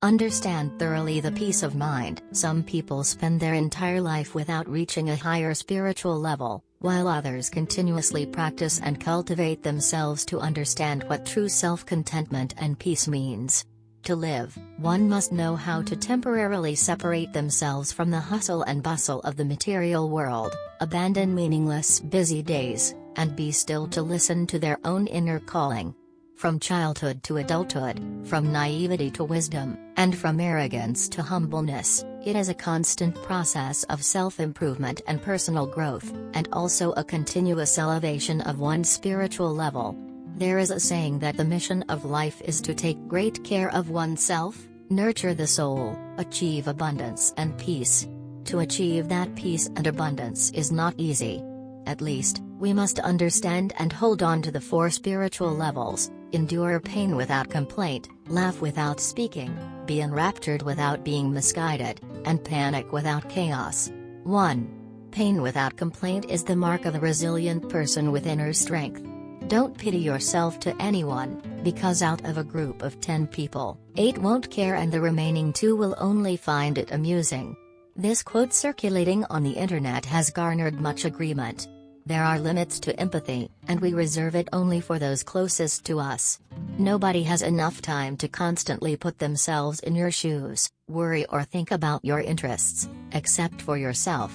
Understand thoroughly the peace of mind. Some people spend their entire life without reaching a higher spiritual level, while others continuously practice and cultivate themselves to understand what true self-contentment and peace means. To live, one must know how to temporarily separate themselves from the hustle and bustle of the material world, abandon meaningless busy days, and be still to listen to their own inner calling. From childhood to adulthood, from naivety to wisdom, and from arrogance to humbleness, it is a constant process of self-improvement and personal growth, and also a continuous elevation of one's spiritual level. There is a saying that the mission of life is to take great care of oneself, nurture the soul, achieve abundance and peace. To achieve that peace and abundance is not easy. At least, we must understand and hold on to the four spiritual levels: endure pain without complaint, laugh without speaking, be enraptured without being misguided, and panic without chaos. 1. Pain without complaint is the mark of a resilient person with inner strength. Don't pity yourself to anyone, because out of a group of 10 people, 8 won't care and the remaining 2 will only find it amusing. This quote circulating on the internet has garnered much agreement. There are limits to empathy, and we reserve it only for those closest to us. Nobody has enough time to constantly put themselves in your shoes, worry or think about your interests, except for yourself.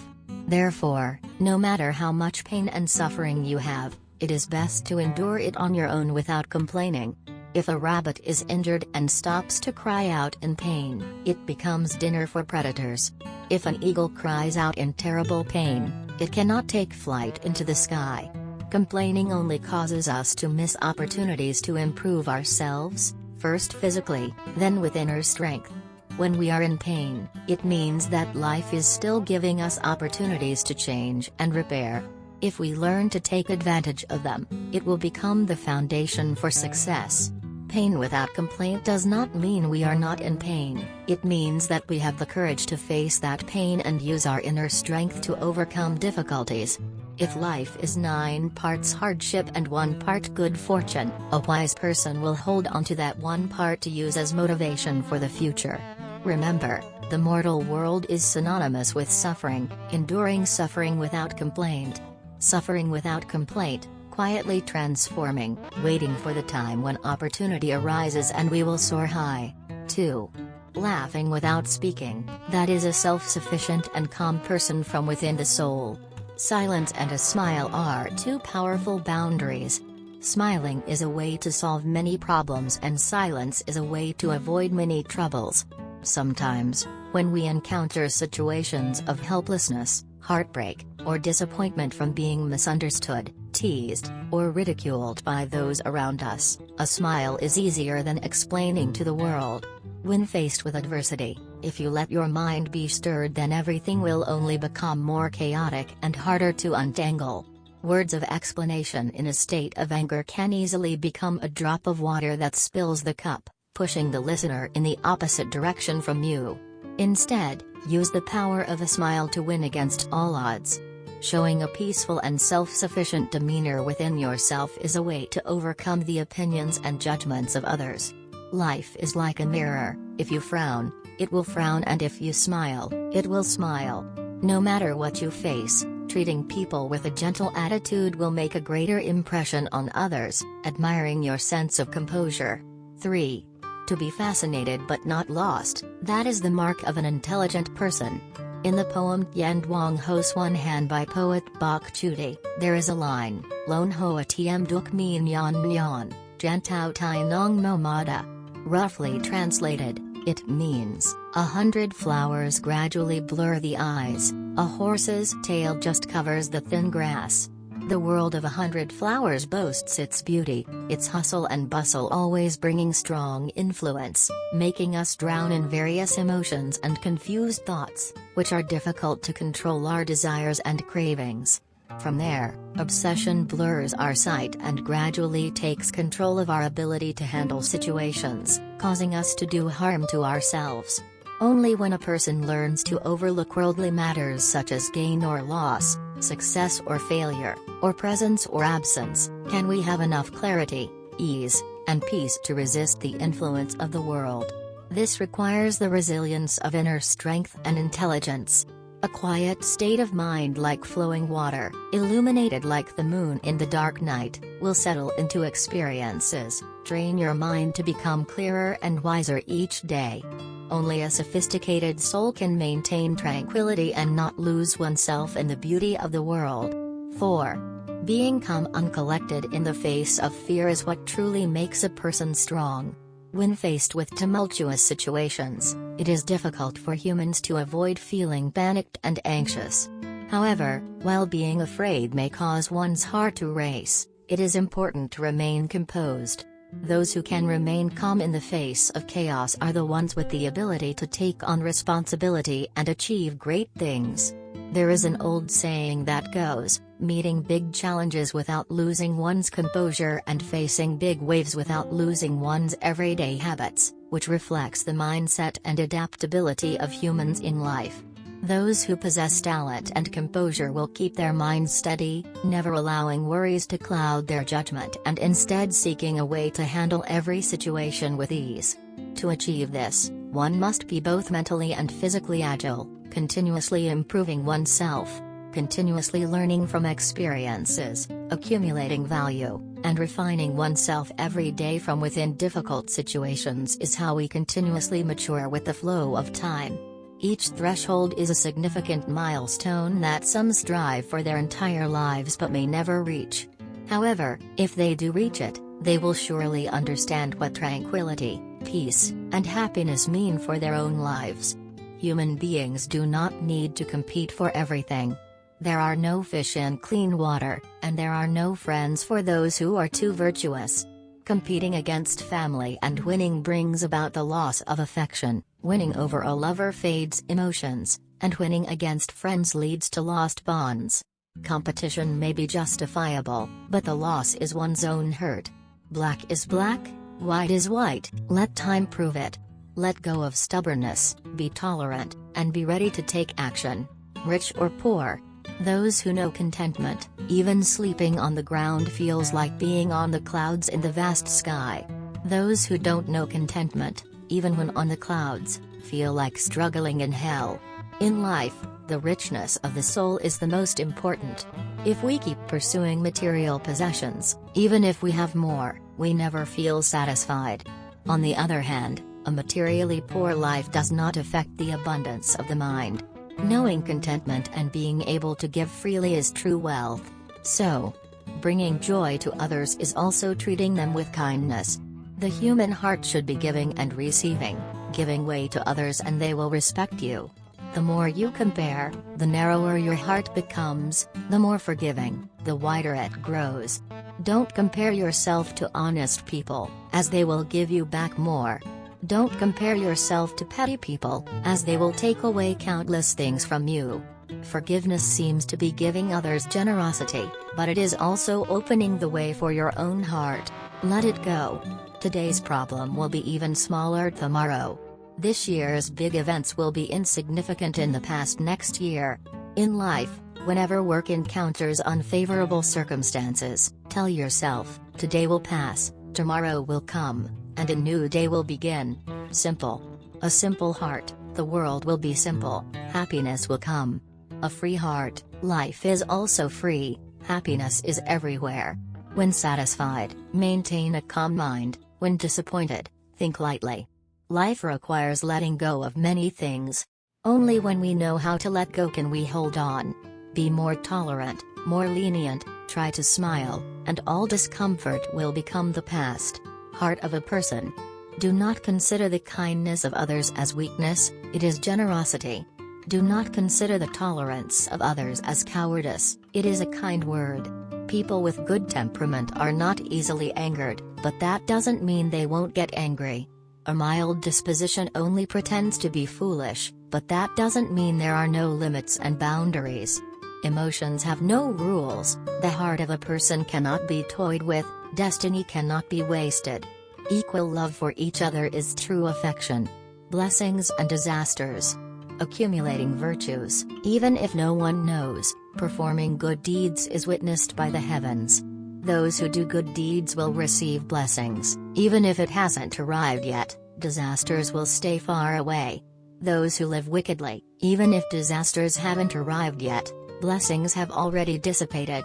Therefore, no matter how much pain and suffering you have, it is best to endure it on your own without complaining. If a rabbit is injured and stops to cry out in pain, it becomes dinner for predators. If an eagle cries out in terrible pain, it cannot take flight into the sky. Complaining only causes us to miss opportunities to improve ourselves, first physically, then with inner strength. When we are in pain, it means that life is still giving us opportunities to change and repair. If we learn to take advantage of them, it will become the foundation for success. Pain without complaint does not mean we are not in pain, it means that we have the courage to face that pain and use our inner strength to overcome difficulties. If life is 9 parts hardship and 1 part good fortune, a wise person will hold on to that 1 part to use as motivation for the future. Remember, the mortal world is synonymous with suffering, enduring suffering without complaint. Suffering without complaint, quietly transforming, waiting for the time when opportunity arises and we will soar high. 2. Laughing without speaking, that is a self-sufficient and calm person from within the soul. Silence and a smile are 2 powerful boundaries. Smiling is a way to solve many problems and silence is a way to avoid many troubles. Sometimes, when we encounter situations of helplessness, heartbreak, or disappointment from being misunderstood, teased, or ridiculed by those around us, a smile is easier than explaining to the world. When faced with adversity, if you let your mind be stirred, then everything will only become more chaotic and harder to untangle. Words of explanation in a state of anger can easily become a drop of water that spills the cup, pushing the listener in the opposite direction from you. Instead, use the power of a smile to win against all odds. Showing a peaceful and self-sufficient demeanor within yourself is a way to overcome the opinions and judgments of others. Life is like a mirror: if you frown, it will frown, and if you smile, it will smile. No matter what you face, treating people with a gentle attitude will make a greater impression on others, admiring your sense of composure. 3. To be fascinated but not lost, that is the mark of an intelligent person. In the poem Yen Duong Ho Swan Han by poet Bok Chudi, there is a line, Lon Hoa Tiem Duk Min Yan Nyan, Jan Tao Tai Nong Mo Mada. Roughly translated, it means, 100 flowers gradually blur the eyes, a horse's tail just covers the thin grass. The world of 100 flowers boasts its beauty, its hustle and bustle always bringing strong influence, making us drown in various emotions and confused thoughts, which are difficult to control our desires and cravings. From there, obsession blurs our sight and gradually takes control of our ability to handle situations, causing us to do harm to ourselves. Only when a person learns to overlook worldly matters such as gain or loss, success or failure, or presence or absence, can we have enough clarity, ease, and peace to resist the influence of the world. This requires the resilience of inner strength and intelligence. A quiet state of mind like flowing water, illuminated like the moon in the dark night, will settle into experiences, train your mind to become clearer and wiser each day. Only a sophisticated soul can maintain tranquility and not lose oneself in the beauty of the world. 4. Being calm uncollected in the face of fear is what truly makes a person strong. When faced with tumultuous situations, it is difficult for humans to avoid feeling panicked and anxious. However, while being afraid may cause one's heart to race, it is important to remain composed. Those who can remain calm in the face of chaos are the ones with the ability to take on responsibility and achieve great things. There is an old saying that goes, meeting big challenges without losing one's composure and facing big waves without losing one's everyday habits, which reflects the mindset and adaptability of humans in life. Those who possess talent and composure will keep their minds steady, never allowing worries to cloud their judgment and instead seeking a way to handle every situation with ease. To achieve this, one must be both mentally and physically agile, continuously improving oneself, continuously learning from experiences, accumulating value, and refining oneself every day from within. Difficult situations is how we continuously mature with the flow of time. Each threshold is a significant milestone that some strive for their entire lives but may never reach. However, if they do reach it, they will surely understand what tranquility, peace, and happiness mean for their own lives. Human beings do not need to compete for everything. There are no fish in clean water, and there are no friends for those who are too virtuous. Competing against family and winning brings about the loss of affection, winning over a lover fades emotions, and winning against friends leads to lost bonds. Competition may be justifiable, but the loss is one's own hurt. Black is black, white is white, let time prove it. Let go of stubbornness, be tolerant, and be ready to take action. Rich or poor, those who know contentment, even sleeping on the ground feels like being on the clouds in the vast sky. Those who don't know contentment, even when on the clouds, feel like struggling in hell. In life, the richness of the soul is the most important. If we keep pursuing material possessions, even if we have more, we never feel satisfied. On the other hand, a materially poor life does not affect the abundance of the mind. Knowing contentment and being able to give freely is true wealth. So, bringing joy to others is also treating them with kindness. The human heart should be giving and receiving, giving way to others and they will respect you. The more you compare, the narrower your heart becomes, the more forgiving, the wider it grows. Don't compare yourself to honest people, as they will give you back more. Don't compare yourself to petty people, as they will take away countless things from you. Forgiveness seems to be giving others generosity, but it is also opening the way for your own heart. Let it go. Today's problem will be even smaller tomorrow. This year's big events will be insignificant in the past next year. In life, whenever work encounters unfavorable circumstances, tell yourself, today will pass, tomorrow will come, and a new day will begin. Simple. A simple heart, the world will be simple, happiness will come. A free heart, life is also free, happiness is everywhere. When satisfied, maintain a calm mind. When disappointed, think lightly. Life requires letting go of many things. Only when we know how to let go can we hold on. Be more tolerant, more lenient, try to smile, and all discomfort will become the past. Heart of a person. Do not consider the kindness of others as weakness, it is generosity. Do not consider the tolerance of others as cowardice, it is a kind word. People with good temperament are not easily angered, but that doesn't mean they won't get angry. A mild disposition only pretends to be foolish, but that doesn't mean there are no limits and boundaries. Emotions have no rules, the heart of a person cannot be toyed with, destiny cannot be wasted. Equal love for each other is true affection. Blessings and disasters. Accumulating virtues, even if no one knows, performing good deeds is witnessed by the heavens. Those who do good deeds will receive blessings, even if it hasn't arrived yet. disasters will stay far away. Those who live wickedly, even if disasters haven't arrived yet, blessings have already dissipated.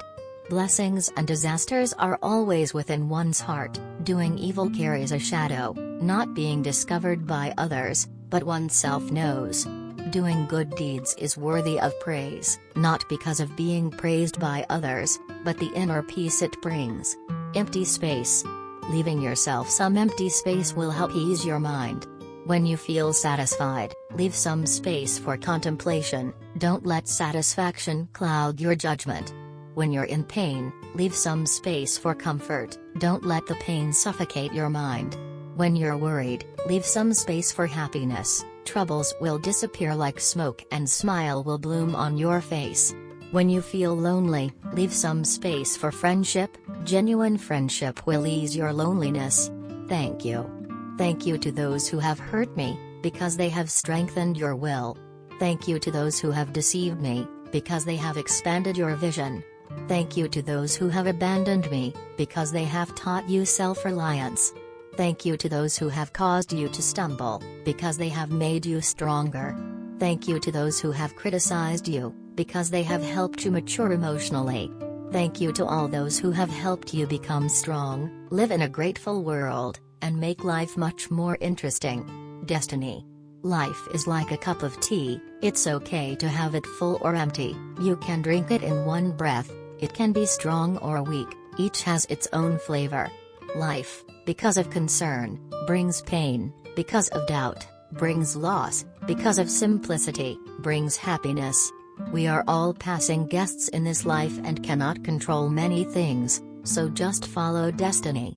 Blessings and disasters are always within one's heart. Doing evil carries a shadow, not being discovered by others, but oneself knows. Doing good deeds is worthy of praise, not because of being praised by others, but the inner peace it brings. Empty space. Leaving yourself some empty space will help ease your mind. When you feel satisfied, leave some space for contemplation. Don't let satisfaction cloud your judgment. When you're in pain, leave some space for comfort. Don't let the pain suffocate your mind. When you're worried, leave some space for happiness. Troubles will disappear like smoke and smile will bloom on your face. When you feel lonely, leave some space for friendship. Genuine friendship will ease your loneliness. Thank you. Thank you to those who have hurt me, because they have strengthened your will. Thank you to those who have deceived me, because they have expanded your vision. Thank you to those who have abandoned me, because they have taught you self-reliance. Thank you to those who have caused you to stumble, because they have made you stronger. Thank you to those who have criticized you, because they have helped you mature emotionally. Thank you to all those who have helped you become strong, live in a grateful world, and make life much more interesting. Destiny. Life is like a cup of tea, it's okay to have it full or empty. You can drink it in one breath, it can be strong or weak, each has its own flavor. Life, because of concern, brings pain, because of doubt, brings loss, because of simplicity, brings happiness. We are all passing guests in this life and cannot control many things, so just follow destiny.